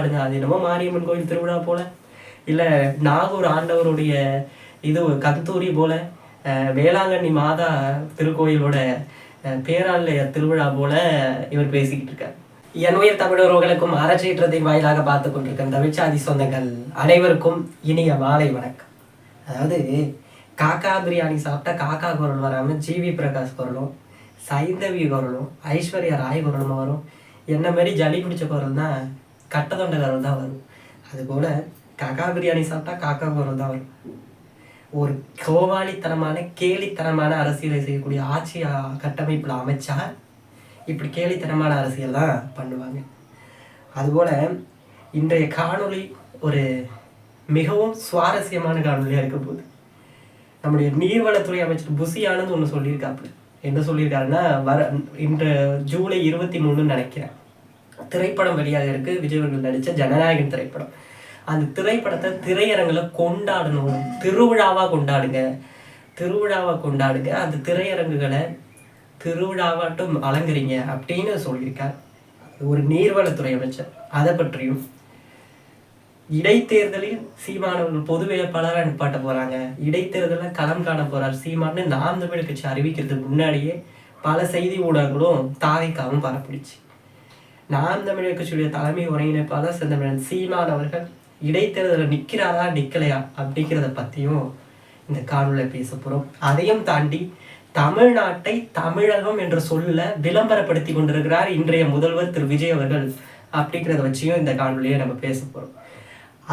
கொண்டாடுங்க. அது என்னமோ மாரியம்மன் கோயில் திருவிழா போல, இல்லை நாகூர் ஆண்டவருடைய இது கந்தூரி போல, வேளாங்கண்ணி மாதா திருக்கோயிலோட பேராலய திருவிழா போல இவர் பேசிக்கிட்டு இருக்கார். என் உயிர் தமிழர்களுக்கும் அறச்சீற்றத்தின் வாயிலாக பார்த்து கொண்டிருக்க தமிழ்ச்சாதி சொந்தங்கள் அனைவருக்கும் இனிய மாலை வணக்கம். அதாவது காக்கா பிரியாணி சாப்பிட்டா காக்கா குரல் வராமல் ஜிவி பிரகாஷ் குரலும், சைந்தவி குரலும், ஐஸ்வர்யா ராய் குரலும் வரும். என்ன மாதிரி ஜலி பிடிச்ச குரல் தான் கட்டத்தொண்ட குரல் தான் வரும். அதுபோல் காக்கா பிரியாணி சாப்பிட்டா காக்கா குரல் தான் வரும். ஒரு கோவாளித்தனமான கேலித்தனமான அரசியலை செய்யக்கூடிய ஆட்சி கட்டமைப்பில் அமைச்சா இப்படி கேலித்தனமான அரசியல் தான் பண்ணுவாங்க. அதுபோல் இன்றைய காணொளி ஒரு மிகவும் சுவாரஸ்யமான காணொலியாக இருக்க போகுது. நம்முடைய நீர்வளத்துறை அமைச்சர் புசி ஆனந்த் ஒன்று சொல்லியிருக்காப்புல. என்ன சொல்லியிருக்காருன்னா, இன்று ஜூலை 23 நினைக்கிறேன், திரைப்படம் வெளியாக இருக்கு, விஜய் அவர்கள் நடித்த ஜனநாயகன் திரைப்படம். அந்த திரைப்படத்தை திரையரங்கில் கொண்டாடணும், திருவிழாவாக கொண்டாடுங்க, அந்த திரையரங்குகளை திருவிழாவாட்டும் அலங்கரிங்க அப்படின்னு சொல்லியிருக்கார் ஒரு நீர்வளத்துறை அமைச்சர். அதை பற்றியும் இடைத்தேர்தலில் சீமானவர்கள் பொது வேட்பாளராக நிப்பாட்ட போறாங்க, இடைத்தேர்தலில் களம் காண போறார் சீமான்னு நாம் தமிழ் கட்சி அறிவிக்கிறதுக்கு முன்னாடியே பல செய்தி ஊடகங்களும் தாவைக்காவும் பரப்பிடுச்சு. நாம் தமிழர் கட்சியுடைய தலைமை ஒருங்கிணைப்பாளர் செந்தமிழன் சீமான் அவர்கள் இடைத்தேர்தலில் நிற்கிறாரா நிற்கலையா அப்படிங்கிறத பற்றியும் இந்த காணொலியில் பேச போகிறோம். அதையும் தாண்டி தமிழ்நாட்டை தமிழகம் என்ற சொல்ல விளம்பரப்படுத்தி கொண்டிருக்கிறார் இன்றைய முதல்வர் திரு விஜய் அவர்கள் அப்படிங்கிறத வச்சியும் இந்த காணொலியை நம்ம பேச போகிறோம்.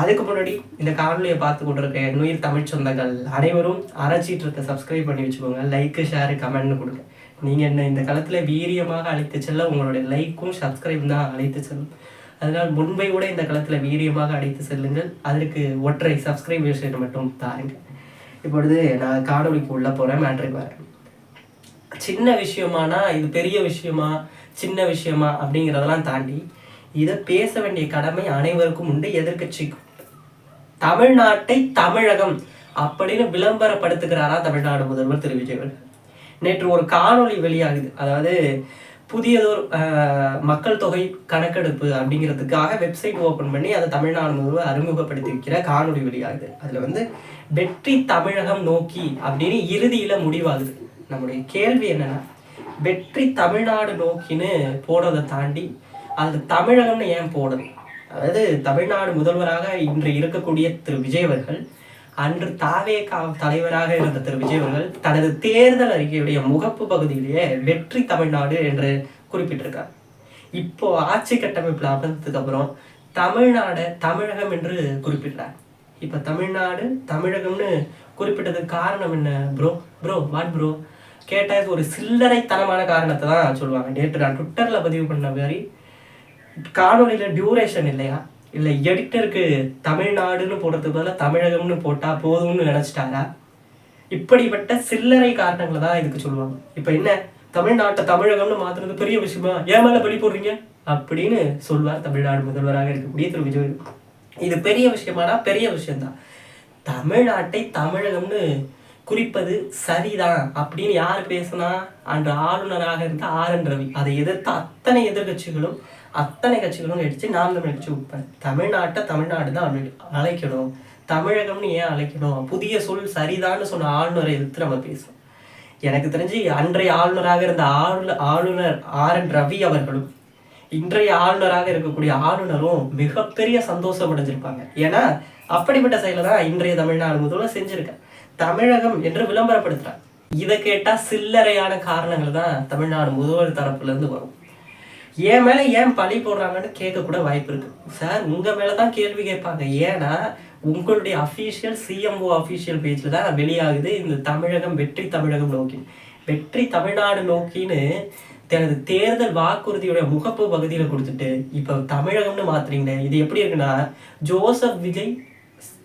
அதுக்கு முன்னாடி இந்த காணொலியை பார்த்து கொண்டிருக்க நுயிர் தமிழ் சொந்தங்கள் அனைவரும் அறச்சீற்றத்தை சப்ஸ்கிரைப் பண்ணி வச்சுக்கோங்க. லைக்கு, ஷேரு, கமெண்ட்னு கொடுங்க. நீங்கள் என்ன இந்த காலத்தில் வீரியமாக அழைத்து செல்ல உங்களுடைய லைக்கும் சப்ஸ்கிரைப் தான் அழைத்து செல்லும். அதனால் முன்பை கூட இந்த காலத்தில் வீரியமாக அழைத்து செல்லுங்கள். அதற்கு ஒற்றை சப்ஸ்கிரைபேஷன் மட்டும் தாருங்க. இப்பொழுது நான் காணொலிக்கு உள்ள போகிறேன், மேட்ருக்கு வரேன். சின்ன விஷயமானா இது பெரிய விஷயமா சின்ன விஷயமா அப்படிங்கிறதெல்லாம் தாண்டி இதை பேச வேண்டிய கடமை அனைவருக்கும் உண்டு, எதிர்கட்சிக்கும். தமிழ்நாட்டை தமிழகம் அப்படின்னு விளம்பரப்படுத்துகிறாரா தமிழ்நாடு முதல்வர் திரு விஜய் அவர்கள்? நேற்று ஒரு காணொளி வெளியாகுது. அதாவது புதியதோர் மக்கள் தொகை கணக்கெடுப்பு அப்படிங்கிறதுக்காக வெப்சைட் ஓப்பன் பண்ணி அதை தமிழ்நாடு முதல்வர் அறிமுகப்படுத்தி வைக்கிற காணொளி வெளியாகுது. அதில் வெற்றி தமிழகம் நோக்கி அப்படின்னு இறுதியில் முடிவாகுது. நம்முடைய கேள்வி என்னன்னா, வெற்றி தமிழ்நாடு நோக்கின்னு போடுறதை தாண்டி அது தமிழகம்னு ஏன் போடுது? அதாவது தமிழ்நாடு முதல்வராக இன்று இருக்கக்கூடிய திரு விஜய் அவர்கள் அன்று தாவேகா தலைவராக இருந்த திரு விஜய் அவர்கள் தனது தேர்தல் அறிக்கையுடைய முகப்பு பகுதியிலேயே வெற்றி தமிழ்நாடு என்று குறிப்பிட்டிருக்கார். இப்போ ஆட்சி கட்டமைப்பில் அமர்ந்ததுக்கு அப்புறம் தமிழ்நாடு தமிழகம் என்று குறிப்பிட்டார். இப்போ தமிழ்நாடு தமிழகம்னு குறிப்பிட்டதுக்கு காரணம் என்ன ப்ரோ வாட் ப்ரோ கேட்டால் ஒரு சில்லறைத்தனமான காரணத்தை தான் சொல்லுவாங்க. நேற்று நான் ட்விட்டரில் பதிவு பண்ண மாதிரி காணொலியில் டியூரேஷன் இல்லையா, இல்லை எடிட்டருக்கு தமிழ்நாடுன்னு போடுறதுக்கு பதிலாக தமிழகம்னு போட்டால் போதும்னு நினச்சிட்டாரா? இப்படிப்பட்ட சில்லறை காரணங்களை தான் இதுக்கு சொல்லுவாங்க. இப்போ என்ன, தமிழ்நாட்டை தமிழகம்னு மாற்றுறது பெரிய விஷயமா, ஏன் மேலே பழி போடுறீங்க அப்படின்னு சொல்வார் தமிழ்நாடு முதல்வராக இருக்கக்கூடிய திரு விஜய். இது பெரிய விஷயமானா பெரிய விஷயம்தான். தமிழ்நாட்டை தமிழகம்னு குறிப்பது சரிதான் அப்படின்னு யார் பேசுனா? அன்று ஆளுநராக இருந்த RN ரவி. அதை எதிர்த்த அத்தனை எதிர்கட்சிகளும் அத்தனை கட்சிகளும் எடுத்து நாம் தமிழ் கட்சி உட்பட தமிழ்நாட்டை தமிழ்நாடு தான் அழைக்கணும், தமிழகம்னு ஏன் அழைக்கணும், புதிய சொல் சரிதான்னு சொன்ன ஆளுநரை எதிர்த்து நம்ம பேசணும். எனக்கு தெரிஞ்சு அன்றைய ஆளுநராக இருந்த ஆளுநர் RN ரவி அவர்களும் இன்றைய ஆளுநராக இருக்கக்கூடிய ஆளுநரும் மிகப்பெரிய சந்தோஷம் அடைஞ்சிருப்பாங்க. ஏன்னா அப்படிப்பட்ட செயலை தான் இன்றைய தமிழ்நாடு முதல்வர் செஞ்சிருக்க, தமிழகம் என்று விளம்பரப்படுத்துறாங்க. இதை கேட்டா சில்லறையான காரணங்கள் தான் தமிழ்நாடு முதல்வர் தரப்புல இருந்து வரும். என் மேல ஏன் பழி போடுறாங்கன்னு கேட்க கூட வாய்ப்பு இருக்கு. சார், உங்க மேலதான் கேள்வி கேட்பாங்க. ஏன்னா உங்களுடைய அஃபீஷியல் CMO அஃபீஷியல் பேஜ்ல தான் வெளியாகுது இந்த தமிழகம் வெற்றி தமிழகம் நோக்கி, வெற்றி தமிழ்நாடு நோக்கின்னு தனது தேர்தல் வாக்குறுதியுடைய முகப்பு பகுதியில கொடுத்துட்டு இப்ப தமிழகம்னு மாத்துறீங்க. இது எப்படி இருக்குன்னா, ஜோசப்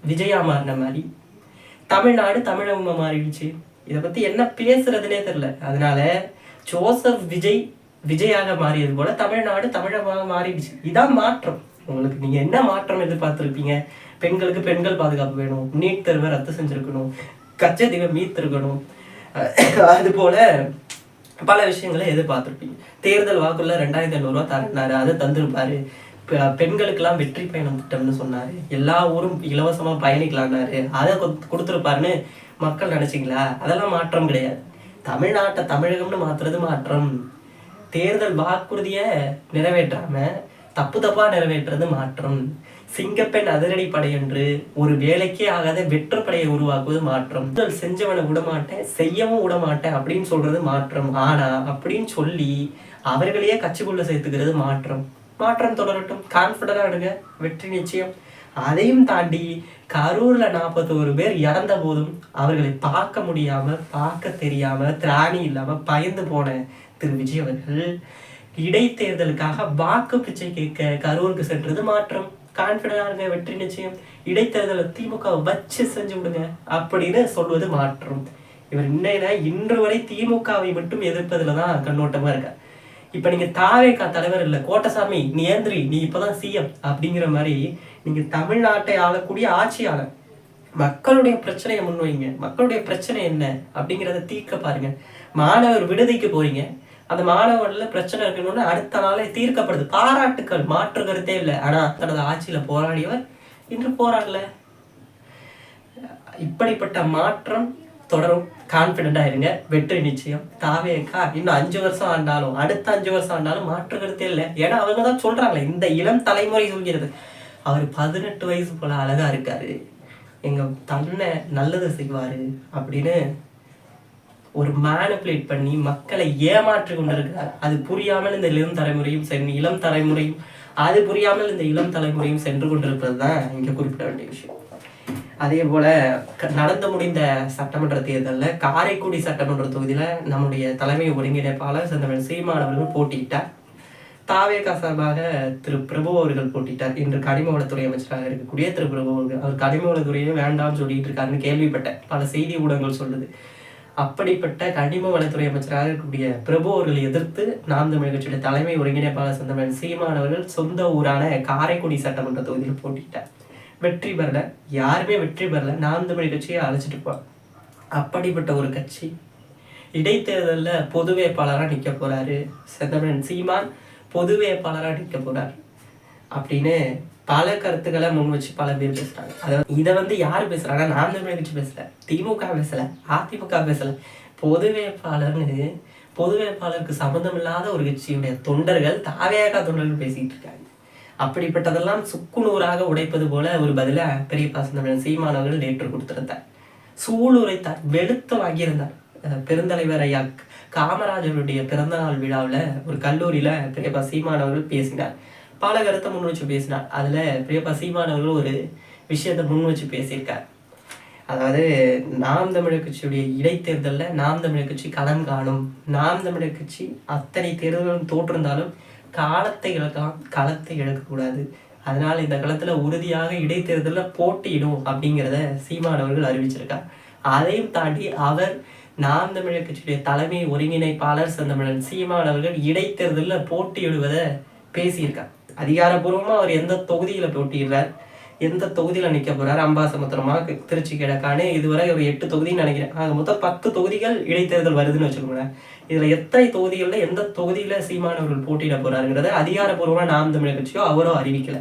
விஜயா மாறின மாதிரி தமிழ்நாடு தமிழகமா மாறிடுச்சு. இதை பத்தி என்ன பேசுறதுனே தெரியல. அதனால ஜோசப் விஜயாக மாறியது போல தமிழ்நாடு தமிழகமாக மாறிடுச்சு. இதான் மாற்றம். உங்களுக்கு நீங்க என்ன மாற்றம் எதிர்பார்த்துருப்பீங்க? பெண்களுக்கு பெண்கள் பாதுகாப்பு வேணும், நீட் தேர்வை ரத்து செஞ்சிருக்கணும், கச்சத்தீவை மீத்திருக்கணும், அது போல பல விஷயங்களை எதிர்பார்த்துருப்பீங்க. தேர்தல் வாக்குள்ள 2500 ரூபா தரனாரு, அதை தந்திருப்பாரு. பெண்களுக்கெல்லாம் வெற்றி பயணம் திட்டம்னு சொன்னாரு, எல்லா ஊரும் இலவசமா பயணிக்கலாம்னாரு. அதை கொடுத்துருப்பாருன்னு மக்கள் நினைச்சிங்களா? அதெல்லாம் மாற்றம் கிடையாது. தமிழ்நாட்டை தமிழகம்னு மாத்துறது மாற்றம். தேர்தல் வாக்குறுதிய நிறைவேற்றாம தப்பு தப்பா நிறைவேற்றுறது மாற்றம். சிங்கப்பெண் அதிரடி படை என்று ஒரு வேலைக்கே ஆகாத வெற்றுப்படையை உருவாக்குவது மாற்றம். செஞ்சவனை விடமாட்டேன், செய்யவும் விடமாட்டேன் அப்படின்னு சொல்றது மாற்றம். ஆனா அப்படின்னு சொல்லி அவர்களையே கட்சிக்குள்ள சேர்த்துக்கிறது மாற்றம். மாற்றம் தொடரட்டும், கான்பிடண்டா எடுங்க, வெற்றி நிச்சயம். அதையும் தாண்டி கரூர்ல 41 பேர் இறந்த போதும் அவர்களை பார்க்க முடியாம, பார்க்க தெரியாம, திராணி இல்லாம பயந்து போன திரு விஜய் அவர்கள் இடைத்தேர்தலுக்காக வாக்கு பிச்சை கேட்க கரூருக்கு சென்றது மாற்றம். கான்பிடண்டா இருங்க, வெற்றி நிச்சயம். இடைத்தேர்தலை திமுக வச்சு செஞ்சு விடுங்க அப்படின்னு சொல்வது மாற்றம். இவர் இன்று வரை திமுகவை மட்டும் எதிர்ப்பதுலதான் கண்ணோட்டமா இருக்கார். இப்ப நீங்க தாவேகா தலைவர் இல்ல, கோட்டசாமி நீ ஏந்திரி, நீ இப்பதான் சிஎம் அப்படிங்கிற மாதிரி நீங்க தமிழ்நாட்டை ஆளக்கூடிய ஆட்சியாளர். மக்களுடைய பிரச்சனையை முன்வைங்க. மக்களுடைய பிரச்சனை என்ன அப்படிங்கிறத தீர்க்க பாருங்க. மாணவர் விடுதிக்கு போறீங்க, அந்த மாணவர்ல பிரச்சனை இருக்கணும்னு அடுத்த நாளே தீர்க்கப்படுது. பாராட்டுக்கள், மாற்று கருத்தே இல்லை. ஆனா தனது ஆட்சியில போராடியவர் இன்று போராடல. இப்படிப்பட்ட மாற்றம் தொடரும். கான்பிடண்டா இருங்க, வெற்றி நிச்சயம். தாவேகா இன்னும் 5 வருஷம் ஆண்டாலும், அடுத்த 5 வருஷம் ஆண்டாலும் மாற்று கருத்தே இல்லை. ஏன்னா அவங்க தான் சொல்றாங்களே, இந்த இளம் தலைமுறை சொல்கிறது. அவர் 18 வயசு போல அழகா இருக்காரு, எங்க தன்னை நல்லது செய்வாரு அப்படின்னு ஒரு மேனிபுலேட் பண்ணி மக்களை ஏமாற்றி கொண்டிருக்கிறார். அது புரியாமல் இந்த இளம் தலைமுறையும் அது புரியாமல் இந்த இளம் தலைமுறையும் சென்று கொண்டிருப்பது தான் இங்க குறிப்பிட வேண்டிய விஷயம். அதே போல நடந்து முடிந்த சட்டமன்ற தேர்தலில் காரைக்குடி சட்டமன்ற தொகுதியில நம்முடைய தலைமை ஒருங்கிணைப்பாளர் செந்தமிழன் சீமான் அவர்கள் போட்டியிட்டார். தாவேகா சார்பாக திரு பிரபு அவர்கள் போட்டிட்டார். இன்று கனிம வளத்துறை அமைச்சராக இருக்கக்கூடிய திரு பிரபு அவர்கள். அவர் கனிம வளத்துறையே வேண்டாம்னு சொல்லிட்டு இருக்காருன்னு கேள்விப்பட்டேன், பல செய்தி ஊடகங்கள் சொல்லுது. அப்படிப்பட்ட கனிம வளத்துறை அமைச்சராக இருக்கக்கூடிய பிரபு அவர்களை எதிர்த்து நாம் தமிழர் கட்சியுடைய தலைமை ஒருங்கிணைப்பாளர் செந்தமிழன் சீமான் அவர்கள் சொந்த ஊரான காரைக்குடி சட்டமன்ற தொகுதியில் போட்டிட்டார். வெற்றி பெறல, யாருமே வெற்றி பெறல. நாம் தமிழர் கட்சியை அழைச்சிட்டு போவார். அப்படிப்பட்ட ஒரு கட்சி இடைத்தேர்தலில் பொது வேட்பாளராக நிற்க போறாரு. செந்தமிழன் சீமான் பொது வேட்பாளராக நிற்க போறார் அப்படின்னு பல கருத்துக்களை முன் வச்சு பல பேர் பேசுறாங்க. இதை யாரு பேசுறாங்கன்னா, நாம் தமிழர் கட்சி பேசல, திமுக பேசல, அதிமுக பேசல. பொது வேட்பாளருக்கு சம்பந்தம் இல்லாத ஒரு கட்சியுடைய தொண்டர்கள், தாவேகா தொண்டர்கள் பேசிட்டு இருக்காங்க. அப்படிப்பட்டதெல்லாம் சுக்குநூறாக உடைப்பது போல ஒரு பதில பெரியப்பா செந்தமிழன் சீமான் அவர்கள் நேற்று கொடுத்திருந்தார். சூளுரைத்தார், வெளுத்து வாங்கியிருந்தார். பெருந்தலைவர் ஐயா காமராஜருடைய பிறந்தநாள் விழாவில் ஒரு கல்லூரியில பெரியப்பா சீமான் அவர்கள் பேசினார். பல கருத்தை முன் வச்சு பேசினார். அதுல பெரியப்பா சீமான் அவர்கள் ஒரு விஷயத்தை முன் வச்சு பேசியிருக்கார். அதாவது நாம் தமிழர் கட்சியுடைய இடைத்தேர்தலில் நாம் தமிழர் கட்சி களம் காணும். நாம் தமிழர் கட்சி அத்தனை தேர்தல்களும் தோற்றிருந்தாலும் காலத்தை இழக்கலாம், களத்தை இழக்கக்கூடாது. அதனால இந்த களத்துல உறுதியாக இடைத்தேர்தலில் போட்டியிடும் அப்படிங்கிறத சீமான் அவர்கள் அறிவிச்சிருக்கார். அதையும் தாண்டி அவர் நாம் தமிழர் கட்சியுடைய தலைமை ஒருங்கிணைப்பாளர் செந்தமிழன் சீமான் அவர்கள் இடைத்தேர்தலில் போட்டியிடுவதை பேசியிருக்கார். அதிகாரப்பூர்வமா அவர் எந்த தொகுதியில போட்டியிடுறார், எந்த தொகுதியில நிக்க போறாரு, அம்பாசமுத்திரமா, திருச்சி கிழக்கானு, இதுவரை ஒரு 8 தொகுதின்னு நினைக்கிறேன். ஆக மொத்தம் 10 தொகுதிகள் இடைத்தேர்தல் வருதுன்னு வச்சுக்கோங்களேன். இதுல எத்தனை தொகுதிகள்ல எந்த தொகுதியில சீமான் அவர்கள் போட்டியிட போறாருங்கிறத அதிகாரப்பூர்வமா நாம் தமிழர் கட்சியோ அவரோ அறிவிக்கல.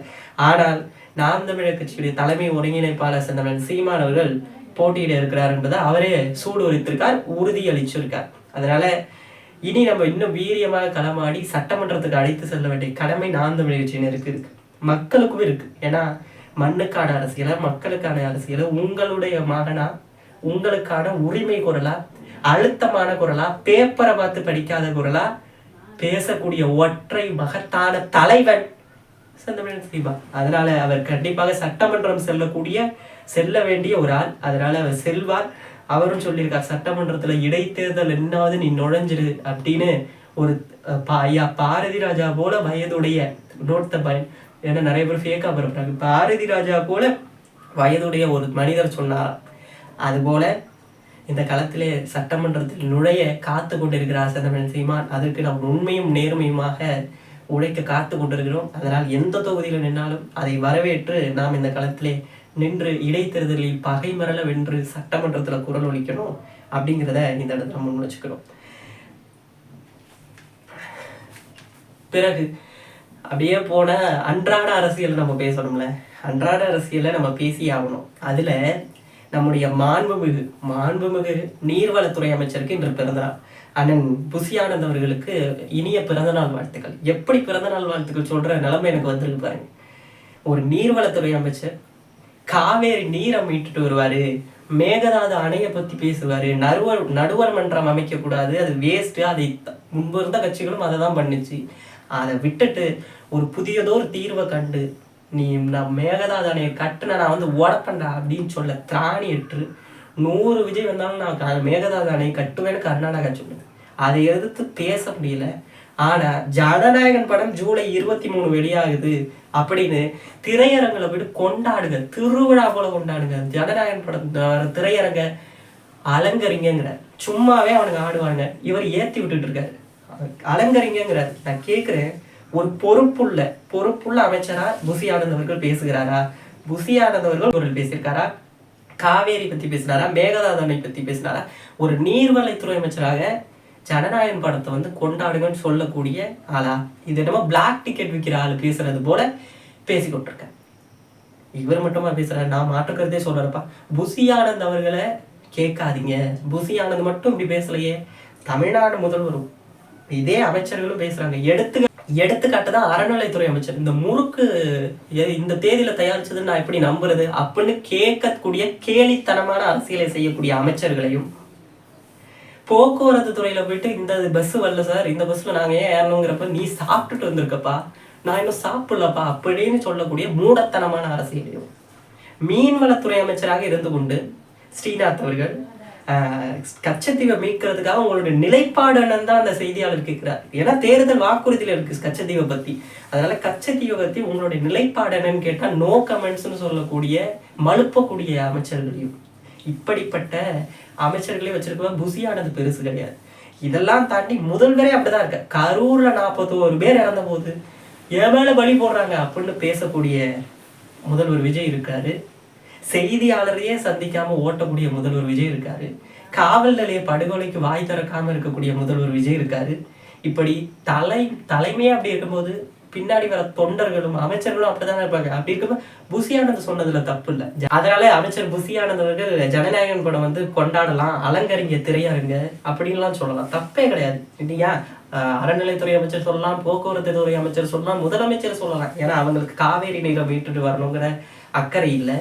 ஆனால் நாம் தமிழர் கட்சியுடைய தலைமை ஒருங்கிணைப்பாளர் செந்தமிழன் சீமான் அவர்கள் போட்டியிட இருக்கிறார் என்பதை அவரே சூடு உரைத்திருக்கார், உறுதி அளிச்சிருக்கார். அதனால இனி நம்ம இன்னும் வீரியமாக களமாடி சட்டமன்றத்துக்கு அழைத்து செல்ல வேண்டிய கடமை நாம் தமிழர் கட்சியினருக்கு இருக்கு, மக்களுக்கும் இருக்கு. ஏன்னா மண்ணுக்கான அரசியலை, மக்களுக்கான அரசியலை உங்களுடைய மகனா, உங்களுக்கான உரிமை குரலா, அழுத்தமான குரலா, பேப்பரை பார்த்து படிக்காத குரலா பேசக்கூடிய ஒற்றை மகத்தான தலைவன் செந்தமிழன் சீமான். அதனால அவர் கண்டிப்பாக சட்டமன்றம் செல்ல வேண்டிய ஒரு ஆள். அதனால அவர் செல்வார். அவரும் சொல்லியிருக்கார், சட்டமன்றத்துல இடைத்தேர்தல் என்னாவது நீ நுழைஞ்சிரு அப்படின்னு. ஒரு ஐயா பாரதி ராஜா போல வயதுடைய ஏன்னா நிறைய பேர் ஃபேக்கா பரப்புறாங்க, பாரதி ராஜா போல வயதுடைய ஒரு மனிதர் சொன்னார். அதுபோல இந்த களத்திலே சட்டமன்றத்தில் நுழைய காத்து கொண்டிருக்கிறார் செந்தமிழன் சீமான். அதற்கு நாம் உண்மையும் நேர்மையுமாக உழைக்க காத்து கொண்டிருக்கிறோம். அதனால் எந்த தொகுதியில் நின்றாலும் அதை வரவேற்று நாம் இந்த களத்திலே நின்று இடைத்தேர்தலில் பகை மரல வென்று சட்டமன்றத்துல குரல் ஒலிக்கணும் அப்படிங்கிறத இந்த இடத்துல முன் வச்சுக்கணும். பிறகு அப்படியே போன அன்றாட அரசியல் நம்ம பேசணும்ல, அன்றாட அரசியலை நம்ம பேசி ஆகணும். அதுல நம்முடைய மாண்புமிகு நீர்வளத்துறை அமைச்சருக்கு இன்று பிறந்தநாள். அண்ணன் புசி ஆனந்த் அவர்களுக்கு இனிய பிறந்தநாள் வாழ்த்துக்கள். எப்படி பிறந்தநாள் வாழ்த்துக்கள் சொல்ற நிலைமை எனக்கு வந்திருக்கு பாருங்க. ஒரு நீர்வளத்துறை அமைச்சர் காவேரி நீரை மீட்டுட்டு வருவாரு, மேகதாது அணையை பத்தி பேசுவாரு, நடுவர் மன்றம் அமைக்க கூடாது, அது வேஸ்ட், அதை முன்பு இருந்த கட்சிகளும் அதை தான் பண்ணுச்சு, அதை விட்டுட்டு ஒரு புதியதோர் தீர்வை கண்டு நீ நான் மேகதாது அணையை கட்டுன நான் வந்து உடப்பண்டா அப்படின்னு சொல்ல திராணி எட்டு 100 விஜய் வந்தாலும் நான் மேகதாது அணையை கட்டுவேன்னு கர்நாடகா சொல்லுது. அதை எதிர்த்து பேச முடியல. ஆனா ஜனநாயகன் படம் ஜூலை 23 வெளியாகுது அப்படின்னு திரையரங்களை விட்டு கொண்டாடுங்க, திருவிழா போல கொண்டாடுங்க. ஜனநாயகன் படம் திரையரங்க அலங்கரிங்கிற சும்மாவே அவனுக்கு ஆடுவாங்க. இவர் ஏத்தி விட்டுட்டு இருக்காரு, அலங்கரிங்கிறார். நான் கேட்கிறேன், ஒரு பொறுப்புள்ள அமைச்சரா புசி ஆனந்த் அவர்கள் பேசுகிறாரா? புசி ஆனந்த் அவர்கள் பேசியிருக்காரா? காவேரி பத்தி பேசினாரா? மேகதாது அணை பத்தி பேசினாரா? ஒரு நீர்வளத்துறை அமைச்சராக ஜனநாயகன் படத்தை வந்து கொண்டாடுங்கன்னு சொல்லக்கூடிய ஆளா? இது என்னமோ பிளாக் டிக்கெட் விற்கிற ஆள் பேசுறது போல பேசி கொண்டிருக்க. இவர் மட்டுமா பேசுறாரு? நான் மாற்றுக்கிறதே சொல்றப்பா. புசி ஆனந்த் அவர்களை கேட்காதீங்க. புசி ஆனந்த் மட்டும் இப்படி பேசலையே, தமிழ்நாடு முதல்வரும் இதே அமைச்சர்களும் பேசுறாங்க. எடுத்துக்காட்டுதான் அறநிலைத்துறை அமைச்சர். இந்த முறுக்கு இந்த தேதியில தயாரிச்சதுன்னு நான் எப்படி நம்புறது அப்படின்னு கேட்கக்கூடிய கேலித்தனமான அரசியலை செய்யக்கூடிய அமைச்சர்களையும், போக்குவரத்து துறையில போயிட்டு இந்த பஸ் வரல சார், இந்த பஸ்ல நாங்க ஏன் ஏறணுங்கிறப்ப நீ சாப்பிட்டுட்டு வந்திருக்கப்பா, நான் இன்னும் சாப்பிடலப்பா அப்படின்னு சொல்லக்கூடிய மூடத்தனமான அரசியலையும், மீன்வளத்துறை அமைச்சராக இருந்து கொண்டு ஸ்ரீநாத் அவர்கள் கச்சத்தீவை மீட்கிறதுக்காக உங்களுடைய நிலைப்பாடு என்னன்னு தான் அந்த செய்தியாளர் கேட்கிறார். ஏன்னா தேர்தல் வாக்குறுதியில இருக்கு கச்சத்தீவை பத்தி. அதனால கச்சத்தீவை பத்தி உங்களுடைய நிலைப்பாடு என்னன்னு கேட்டா நோ கமெண்ட்ஸ்ன்னு சொல்லக்கூடிய மழுப்பக்கூடிய அமைச்சர்களையும், இப்படிப்பட்ட அமைச்சர்களையும் வச்சிருக்க புசி ஆனது பெருசு கிடையாது. இதெல்லாம் தாண்டி முதல்வரே அப்படிதான் இருக்க. கரூர்ல 41 பேர் இறந்த போது என் மேல பலி போடுறாங்க அப்படின்னு பேசக்கூடிய முதல்வர் விஜய் இருக்காரு. செய்தியாளரையே சந்திக்காம ஓட்டக்கூடிய முதல்வர் விஜய் இருக்காரு. காவல் நிலைய படுகொலைக்கு வாய் திறக்காம இருக்கக்கூடிய முதல்வர் விஜய் இருக்காரு. இப்படி தலைமையே அப்படி இருக்கும்போது பின்னாடி வர தொண்டர்களும் அமைச்சர்களும் அப்படிதான் இருப்பாங்க. அப்படி இருக்கும்போது புசி ஆனந்த் சொன்னதுல தப்பு இல்லை. அதனால அமைச்சர் புசி ஆனந்த் அவர்கள் ஜனநாயகன் படம் வந்து கொண்டாடலாம், அலங்கரிங்க திரையரங்க அப்படின்லாம் சொல்லலாம், தப்பே கிடையாது இல்லையா? அறநிலைத்துறை அமைச்சர் சொல்லலாம், போக்குவரத்து துறை அமைச்சர் சொல்லலாம், முதலமைச்சர் சொல்லலாம். ஏன்னா அவங்களுக்கு காவேரி நீரை மீட்டுட்டு வரணுங்கிற அக்கறை இல்லை.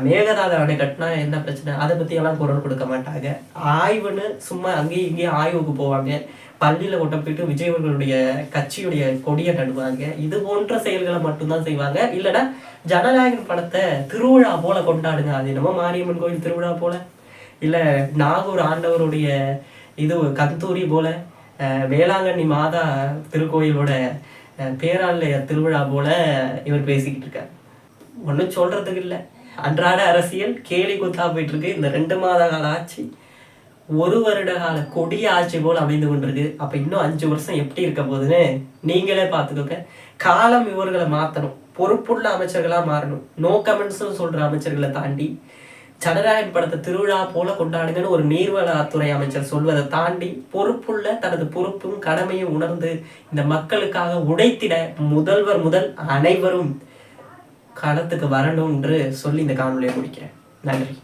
மேகதாது அணை கட்டினா என்ன பிரச்சனை, அதை பத்தி எல்லாம் குரல் கொடுக்க மாட்டாங்க. ஆய்வுன்னு சும்மா அங்கேயும் இங்கேயும் ஆய்வுக்கு போவாங்க. பள்ளியில கொட்ட போயிட்டு விஜய் அவர்களுடைய கட்சியுடைய கொடியை நடுவாங்க. இது போன்ற செயல்களை மட்டும்தான் செய்வாங்க. இல்லைன்னா ஜனநாயகன் படத்தை திருவிழா போல கொண்டாடுங்க. அது என்னமோ மாரியம்மன் கோயில் திருவிழா போல, இல்ல நாகூர் ஆண்டவருடைய இது கந்தூரி போல, வேளாங்கண்ணி மாதா திருக்கோயிலோட பேராலய திருவிழா போல இவர் பேசிக்கிட்டு இருக்கார். ஒன்றும் சொல்றதுக்கு இல்லை. அன்றாட அரசியல் கேலி குத்தா போயிட்டு இருக்கு. இந்த 2 மாத கால ஆட்சி 1 வருட கால கொடிய ஆட்சி போல் அமைந்து கொண்டிருக்கு. அப்ப இன்னும் 5 வருஷம் எப்படி இருக்க போகுதுன்னு நீங்களே பார்த்துக்கோங்க. காலம் இவர்களை மாற்றணும், பொறுப்புள்ள அமைச்சர்களா மாறணும். நோ கமெண்ட்ஸ்னு சொல்ற அமைச்சர்களை தாண்டி ஜனநாயகன் படத்தை திருவிழா போல கொண்டாடுங்கன்னு ஒரு நீர்வளத்துறை அமைச்சர் சொல்வதை தாண்டி பொறுப்புள்ள தனது பொறுப்பும் கடமையும் உணர்ந்து இந்த மக்களுக்காக உழைத்திட முதல்வர் முதல் அனைவரும் களத்துக்கு வரணும் என்று சொல்லி இந்த காணொலியை முடிக்கிறேன். நன்றி.